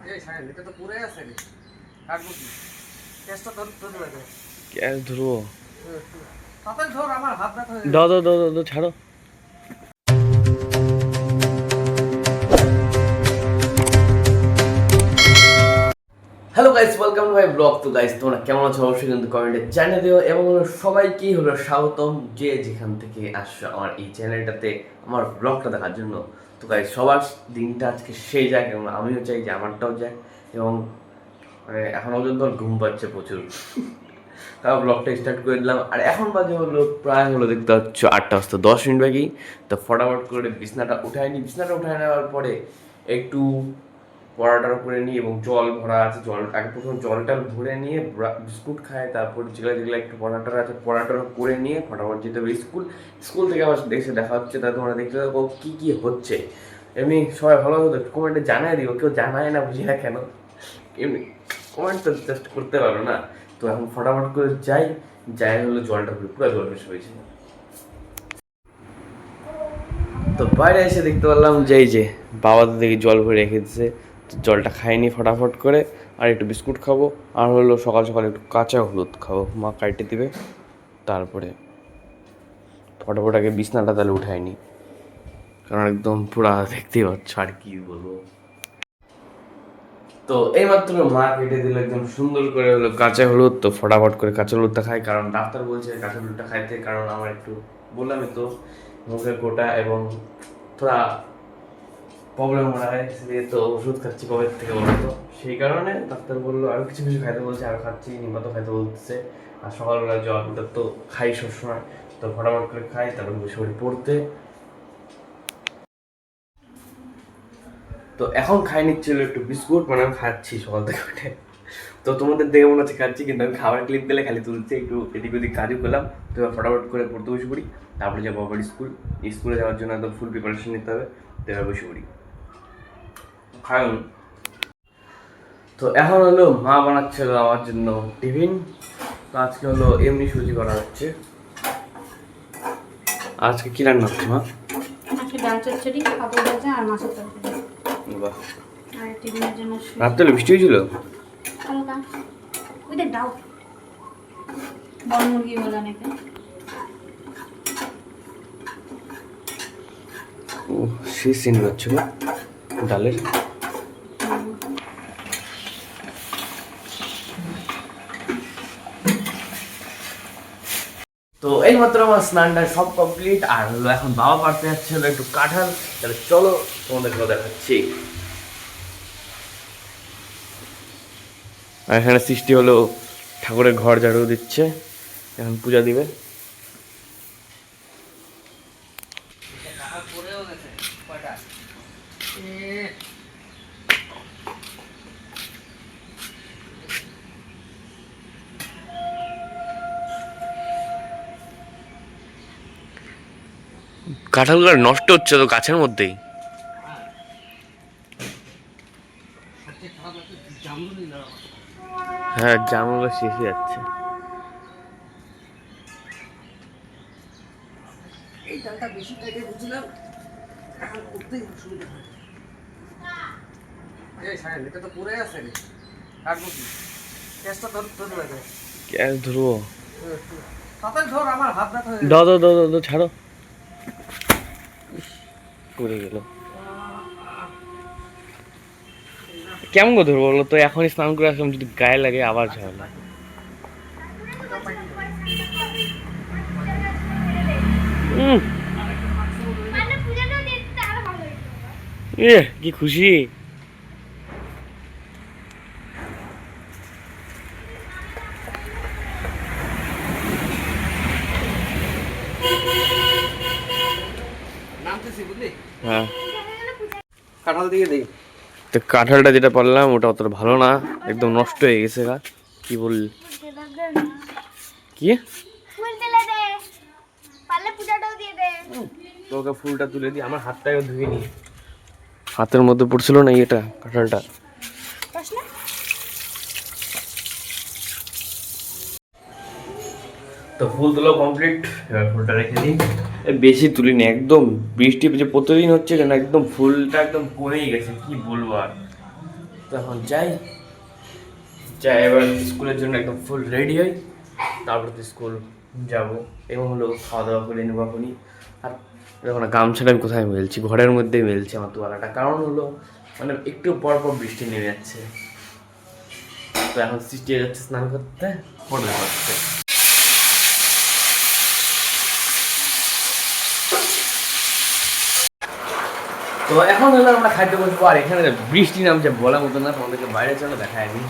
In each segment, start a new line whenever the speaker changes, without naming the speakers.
Gas ধরবো, দাও দাও দাও দাও, ছাড়ো। Hello guys, welcome to my blog. তো গাইস, তোমরা কেমন আছো অবশ্যই কিন্তু কমেন্টে জানিয়ে দিও, এবং সবাইকেই হলো স্বাগতম যে যেখান থেকে আসছো আমার এই চ্যানেলটাতে আমার ব্লগটা দেখার জন্য। তো গাইস, সবার দিনটা আজকে সেই যাক, এবং আমিও চাই যে আমারটাও যাক, এবং এখন পর্যন্ত ঘুম পাচ্ছে প্রচুর। তাও ব্লগটা স্টার্ট করে দিলাম। আর এখন বাজে হলো প্রায় হলো দেখতে পাচ্ছ 8:10 বাকি। তো ফটাফট করে বিছনাটা উঠায় নেওয়ার পরে একটু পরাটার করে নিই, এবং জল ভরা আছে, জল আগে প্রথম জলটা ভরে নিয়ে বিস্কুট খায়, তারপর যেগুলো একটু পরাটার আছে পরাটার করে নিয়ে ফটাফট যেতে হবে স্কুল থেকে আবার এসে দেখা হচ্ছে। তা তোমরা দেখতে পাবো কী কী হচ্ছে। এমনি সবাই ভালো হতো কমেন্টে জানাই দিও, কেউ জানায় না, বুঝি না কেন। এমনি কমেন্ট তো জাস্ট করতে পারো না। তো এখন ফটাফট করে যাই হলো জলটা পুরো জল বেশ হয়েছে। তো বাইরে এসে দেখতে পারলাম যে এই যে বাবা তো দেখি জল ভরে রেখে দিচ্ছে। জলটা খাইনি ফটাফট করে, আর একটু বিস্কুট খাবো, আর হলো সকাল সকাল একটু কাঁচা হলুদ খাবো, মা কাটে দিবে। তারপরে ফটাফট আগে বিছনাটা তাহলে উঠায়নি, কারণ একদম পুরা দেখতেই পাচ্ছ, আর কি বলবো। তো এইমাত্র মা কেটে দিল একদম সুন্দর করে হলো কাঁচা হলুদ। তো ফটাফট করে কাঁচা হলুদটা খাই, কারণ ডাক্তার বলছে কাঁচা হলুদটা খাইতে, কারণ আমার একটু বললামই তো মুখের গোটা এবং থোড়া প্রবলেম হয়, দিয়ে তো ওষুধ খাচ্ছি কবে থেকে বলতো, সেই কারণে ডাক্তার বললো আরও কিছু কিছু খাইতে বলছে, আর খাচ্ছি, নিম্বাতো খাইতে বলতেছে। আর সকালবেলা জল ওটা তো খাই সবসময়, তো ফটাফট করে খাই, তারপর বসে পড়ি পড়তে। তো এখন খাই নিচ্ছিল একটু বিস্কুট, মানে আমি খাচ্ছি সকাল থেকে উঠে। তো তোমাদের দেখে মনে হচ্ছে খাচ্ছি, কিন্তু আমি খাবার ক্লিপ দিলে খালি তুলছি, একটু এদিক ওদিক কাজও করলাম। তো ফটাফট করে পড়তে বসে পড়ি, তারপরে যাবো আবার স্কুলে যাওয়ার জন্য একদম ফুল প্রিপারেশন নিতে হবে। তো এবার বসে পড়ি খায়ন। তো এখন হলো মা বানাচ্ছিল আমার জন্য টিফিন। তো আজকে হলো এমনি সুজি করা হচ্ছে। আজকে কি রান্না হচ্ছে মা?
আজকে ডাল চচ্চড়ি, পাপড় ভাজা আর মাছের তরকারি।
বাহ।
আর টিফিনের জন্য
রাত্রে বৃষ্টি হয়েছিল?
হালকা ওই দেখ ডাউ বড় মুরগি বলে নাকি।
ও, সেই সিন হচ্ছিল ডালের। তো এইমাত্র আমার স্নানটা সব কমপ্লিট, আর হলো এখন বাবা পাড়তে যাচ্ছে হলো একটু কাঁঠাল। তাহলে চলো তোমাদেরকেও দেখাচ্ছি। আর এখানে সৃষ্টি হলো ঠাকুরের ঘর ঝাড়ু দিচ্ছে, এখন পূজা দিবে। কাঁঠালগুলো নষ্ট হচ্ছে তো গাছের মধ্যেই। হ্যাঁ, জামগুলো শেষ হয়ে যাচ্ছে।
এই ডালটা বেশি টাইটে বুঝলাম, এখন করতেই অসুবিধা হয়। এই সাহেব, এটা তো পুরাই আছে রে, কাটবো কি? গ্যাসটা ধরতে লাগে।
গ্যাস ধরবো,
তাড়াতাড়ি ধর, আমার হাত ব্যথা হয়ে
দাও দাও দাও দাও, ছাড়ো। পড়ে গেল। কেমন করে ধরবো বলো তো? এখনই স্নান করে আসলাম, যদি গায়ে লাগে আবার ঝামেলা। কি খুশি!
নামতেছি, বুঝলি?
হ্যাঁ,
কাঁঠাল দিয়ে দেই।
তো কাঁঠালটা যেটা পারলাম ওটা অতটা ভালো না, একদম নষ্ট হয়ে গেছে। কি বললি? কি তোকে ফুলটা তুলে দিই, আমার হাতটাকে ধুয়ে নি, হাতের মধ্যে পড়ছিল না এটা কাঁঠালটা। তো ফুল তোলা কমপ্লিট, এবার ফুলটা রেখে দিই। বেশি তুলিনি, একদম বৃষ্টি যে প্রতিদিন হচ্ছে কেন, একদম ফুলটা একদম কমেই গেছে, কি বলবো আর। তো এখন যাই এবার স্কুলের জন্য একদম ফুল রেডি হই, তারপর তো স্কুল যাব এবং হলো খাওয়া দাওয়া করে নেবো এখনই। আর এখন গামছাটা আমি কোথায় মেলছি, ঘরের মধ্যেই মেলছি আমার তোয়ালাটা, কারণ হলো মানে একটু পর পর বৃষ্টি নেমে যাচ্ছে। তো এখন সৃষ্টি হয়ে যাচ্ছে স্নান করতে, পড়তে পারছে। তো এখন হলো আমরা খাদ্য বসবো, আর এখানে বৃষ্টি নামছে বলার মতো না, তোমাদেরকে বাইরে চলো দেখায় আমি।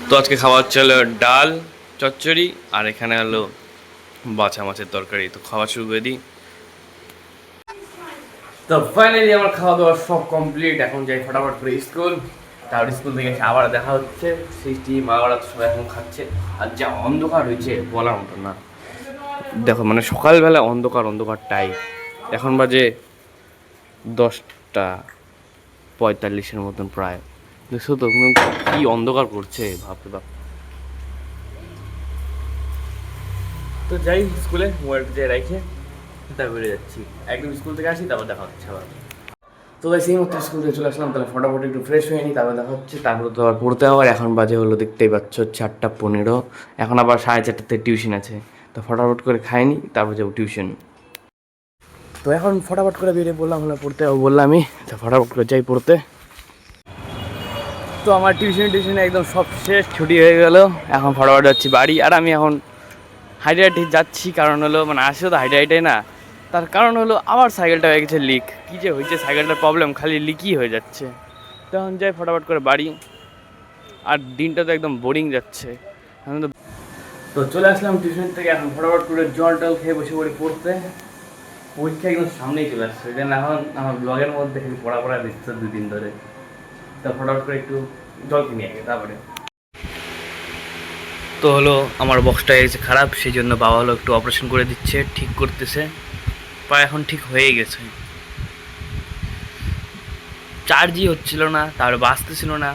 তো আজকে খাওয়া হচ্ছে হলো ডাল চচ্চড়ি, আর এখানে হলো বাছা মাছের তরকারি। তো খাওয়া শুরু করে দিই। তো ফাইনালি আমার খাওয়া দাওয়া সব কমপ্লিট, এখন যাই ফটাফট করে স্কুল। তারপর স্কুল থেকে এসে আবার দেখা হচ্ছে, সৃষ্টি মা ওরা সবাই এখন খাচ্ছে। আর যা অন্ধকার হয়েছে বলার মতো না, দেখো মানে সকালবেলা অন্ধকারটাই। এখন বাজে 10:45 মতন প্রায়, দেখছো তো কি অন্ধকার করছে, বাপরে বাপ। তো যাই স্কুলে, মোবাইলটা যাই রাখে তারপরে যাচ্ছি, একদম স্কুল থেকে আসি তারপর দেখা হচ্ছে আবার। তো ভাই সেই মতো স্কুল থেকে চলে আসলাম, তাহলে ফটাফট একটু ফ্রেশ হয়ে নিই, তারপর দেখা হচ্ছে। তারপরে তো আবার পড়তে হবে, এখন বাজে হলো দেখতেই পাচ্ছ 4:15, এখন আবার 4:30 টিউশন আছে। তো ফটাফট করে খাইনি, তারপর যাবো টিউশন। তো এখন ফটাফট করে বেরিয়ে পড়লাম, হলো পড়তে হবে বললামই, তো ফটাফট করে যাই পড়তে। তো আমার টিউশনে একদম সব শেষ, ছুটি হয়ে গেল, এখন ফটাফট যাচ্ছি বাড়ি। আর আমি এখন হাইটে যাচ্ছি, কারণ হলো মানে আসেও তো হাইটে না, তার কারণ হলো আবার সাইকেলটা হয়ে গেছে লিক। কী যে হয়েছে সাইকেলটার প্রবলেম, খালি লিকই হয়ে যাচ্ছে। তখন যাই ফটাফট করে বাড়ি, আর দিনটা তো একদম বোরিং যাচ্ছে। তো চলে আসলাম টিউশন থেকে, এখন ফটাফট করে জল টল খেয়ে বসে পড়ি পড়তে। পরীক্ষা একদম সামনেই চলে আসছে, ওই জন্য এখন আমার ব্লগের মধ্যে খালি পড়া দিচ্ছে 2 দিন ধরে। তো ফটাফট করে একটু জল কিনে আগে তারপরে। তো হলো আমার বক্সটা এসে খারাপ, সেই জন্য বাবা হলো একটু অপারেশন করে দিচ্ছে, ঠিক করতেছে। প্রায় এখন ঠিক হয়ে গেছে, চার্জই হচ্ছিল না, তারপরে বাঁচতেছিল না।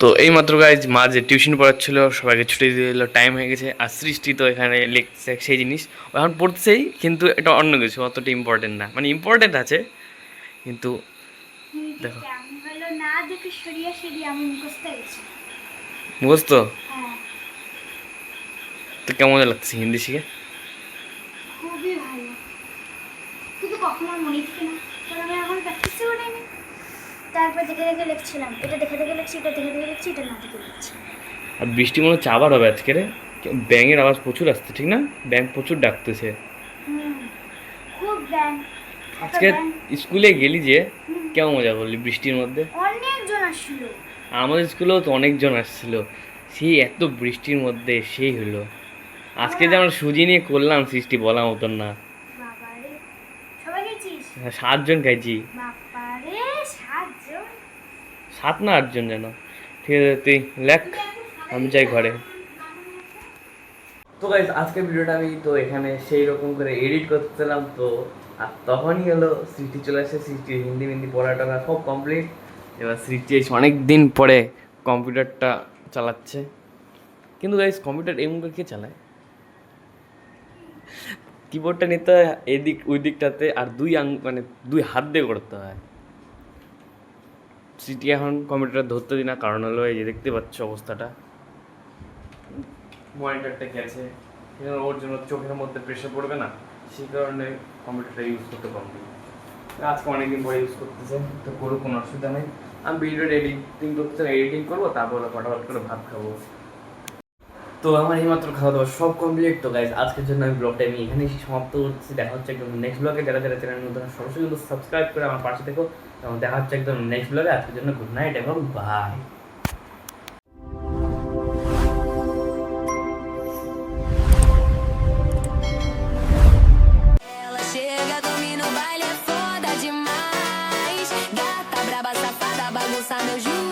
তো এই মাত্র গাইজ মা যে টিউশন পড়াচ্ছিল সবাইকে ছুটি দিয়ে দিল, টাইম হয়ে গেছে। আর সৃষ্টি তো এখানে লিখছে সেই জিনিস, এখন পড়তেছেই, কিন্তু এটা অন্য কিছু, অতটা ইম্পর্টেন্ট না, মানে ইম্পর্টেন্ট আছে কিন্তু দেখো মুখস্থ। তো কেমন লাগছে হিন্দি শিখে?
খুবই ভালো, কিন্তু কখনো আর মনে থাকে না, কারণ আমি এখন প্র্যাকটিসও করিনি। তারপর দেখে দেখে লিখছিলাম, এটা দেখে দেখে লিখছি, এটা দেখে দেখে লিখছি, এটা না দেখে লিখছি।
আর বৃষ্টি মনে হচ্ছে আবার হবে আজকে রে, ব্যাঙের আওয়াজ প্রচুর আসছে, ঠিক না? ব্যাঙ প্রচুর ডাকতেছে।
খুব ব্যাং।
আজকে স্কুলে গেলি যে কেমন মজা করলি বৃষ্টির মধ্যে?
অনেকজন আসছিল,
আমাদের স্কুলেও তো অনেকজন আসছিল, সেই এত বৃষ্টির মধ্যে সেই হলো। আজকে যে আমরা সুজি নিয়ে করলাম সৃষ্টি বলার মতন না।
বাবারে সবাই গেছিস?
7 জন খাইছি।
বাবারে 7 জন?
7 না 8 জন যেন। ঠিক আছে তুই লেখ, আমি যাই ঘরে। তো গাইস আজকের ভিডিওটা আমি তো এখানে সেই রকম করে এডিট করতেছিলাম, তো আর তখনই হলো সৃষ্টি চলে আসে। সৃষ্টি হিন্দি পড়াটা সব কমপ্লিট। এবার সৃষ্টি এসে অনেক দিন পরে কম্পিউটারটা চালাচ্ছে, কিন্তু গাইস কম্পিউটার এমন করে কে চালায়? কিবোর্ডটা নিতে হয় এদিক ওই দিকটাতে, আর মানে 2 হাত দিয়ে করতে হয়। সৃষ্টি এখন কম্পিউটার ধরতে দিই না, কারণ হলো এই যে দেখতে পাচ্ছ অবস্থাটা, মনিটরটা গেছে, ওর জন্য চোখের মধ্যে প্রেশার পড়বে না, সেই কারণে কম্পিউটারটা ইউজ করতে পারবো। আজকে অনেকদিন পরে ইউজ করতেছে, তো কোনো অসুবিধা নেই। আমি ভিডিওর এডিটিং করতে এডিটিং করবো, তারপর ফটাফট করে ভাত খাবো। তো আমার এইমাত্র খাওয়া দাওয়া সব কমপ্লিট। তো গাইজ আজকের জন্য আমি ব্লগটা আমি এখানেই সমাপ্ত করছি। দেখা হচ্ছে একদম নেক্সট ব্লগে। যারা যারা চ্যানেল নতুন সরাসরি কিন্তু সাবস্ক্রাইব করে আমার পাশে থেকো এবং দেখা হচ্ছে একদম নেক্সট ব্লগে। আজকের জন্য গুড নাইট এবং by.
Ela chega, domina o baile, é foda demais. Gata braba, safada, bagunça meu juiz.